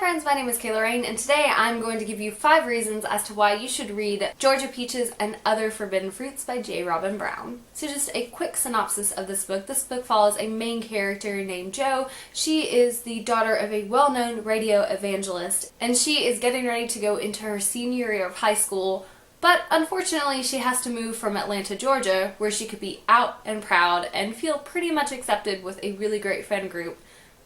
friends, my name is Kayla Rain, and today I'm going to give you 5 reasons as to why you should read Georgia Peaches and Other Forbidden Fruits by Jaye Brown. So just a quick synopsis of this book. This book follows a main character named Jo. She is the daughter of a well-known radio evangelist, and she is getting ready to go into her senior year of high school, but unfortunately she has to move from Atlanta, Georgia, where she could be out and proud and feel pretty much accepted with a really great friend group,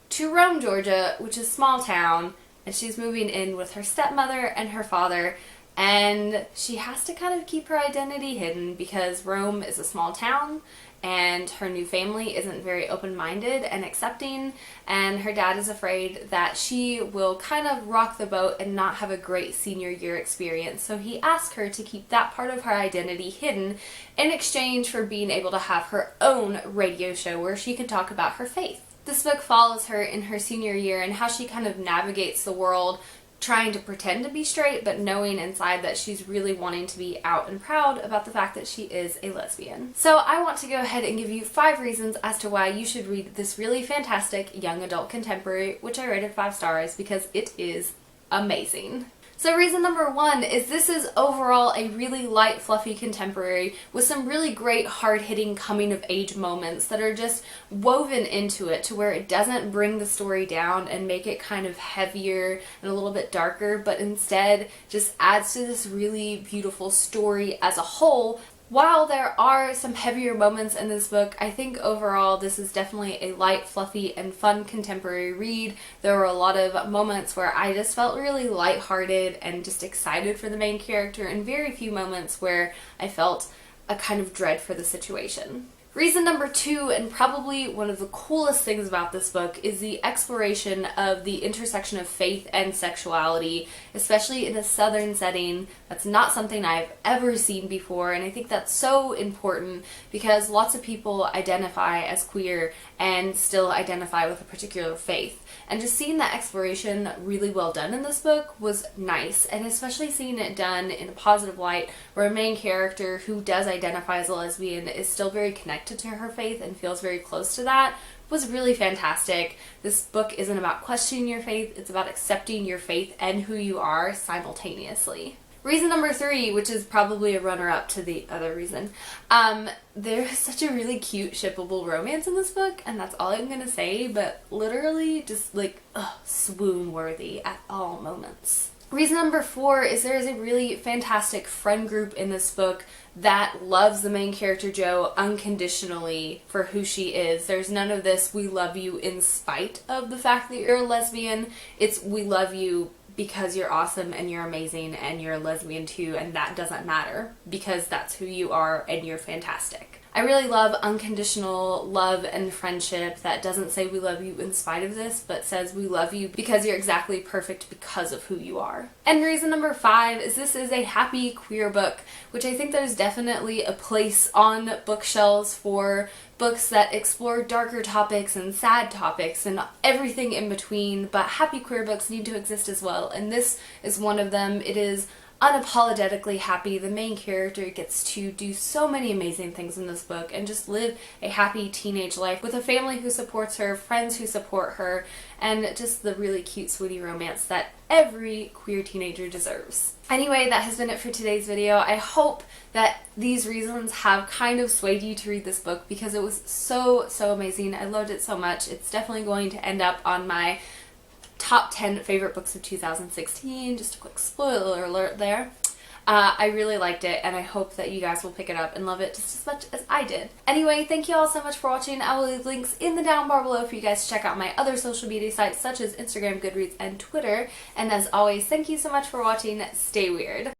to Rome, Georgia, which is a small town, and she's moving in with her stepmother and her father, and she has to kind of keep her identity hidden because Rome is a small town and her new family isn't very open-minded and accepting, and her dad is afraid that she will kind of rock the boat and not have a great senior year experience. So he asks her to keep that part of her identity hidden in exchange for being able to have her own radio show where she can talk about her faith. This book follows her in her senior year and how she kind of navigates the world trying to pretend to be straight, but knowing inside that she's really wanting to be out and proud about the fact that she is a lesbian. So I want to go ahead and give you 5 reasons as to why you should read this really fantastic young adult contemporary, which I rated 5 stars because it is amazing. So reason number 1 is this is overall a really light, fluffy contemporary with some really great hard-hitting coming-of-age moments that are just woven into it to where it doesn't bring the story down and make it kind of heavier and a little bit darker, but instead just adds to this really beautiful story as a whole. While there are some heavier moments in this book, I think overall this is definitely a light, fluffy, and fun contemporary read. There were a lot of moments where I just felt really lighthearted and just excited for the main character, and very few moments where I felt a kind of dread for the situation. Reason number 2, and probably one of the coolest things about this book, is the exploration of the intersection of faith and sexuality, especially in a southern setting. That's not something I've ever seen before, and I think that's so important because lots of people identify as queer and still identify with a particular faith. And just seeing that exploration really well done in this book was nice, and especially seeing it done in a positive light where a main character who does identify as a lesbian is still very connected to her faith and feels very close to that was really fantastic. This book isn't about questioning your faith, it's about accepting your faith and who you are simultaneously. Reason number 3, which is probably a runner-up to the other reason, there's such a really cute shippable romance in this book, and that's all I'm gonna say, but literally just like swoon-worthy at all moments. Reason number 4 is there is a really fantastic friend group in this book that loves the main character Jo unconditionally for who she is. There's none of this "we love you in spite of the fact that you're a lesbian." It's "we love you because you're awesome and you're amazing and you're a lesbian too, and that doesn't matter because that's who you are and you're fantastic." I really love unconditional love and friendship that doesn't say "we love you in spite of this," but says "we love you because you're exactly perfect because of who you are." And reason number 5 is this is a happy queer book, which I think there's definitely a place on bookshelves for books that explore darker topics and sad topics and everything in between, but happy queer books need to exist as well, and this is one of them. It is unapologetically happy. The main character gets to do so many amazing things in this book and just live a happy teenage life with a family who supports her, friends who support her, and just the really cute, swoony romance that every queer teenager deserves. Anyway, that has been it for today's video. I hope that these reasons have kind of swayed you to read this book because it was so amazing. I loved it so much. It's definitely going to end up on my top 10 favorite books of 2016. Just a quick spoiler alert there. I really liked it, and I hope that you guys will pick it up and love it just as much as I did. Anyway, thank you all so much for watching. I will leave links in the down bar below for you guys to check out my other social media sites such as Instagram, Goodreads, and Twitter. And as always, thank you so much for watching. Stay weird.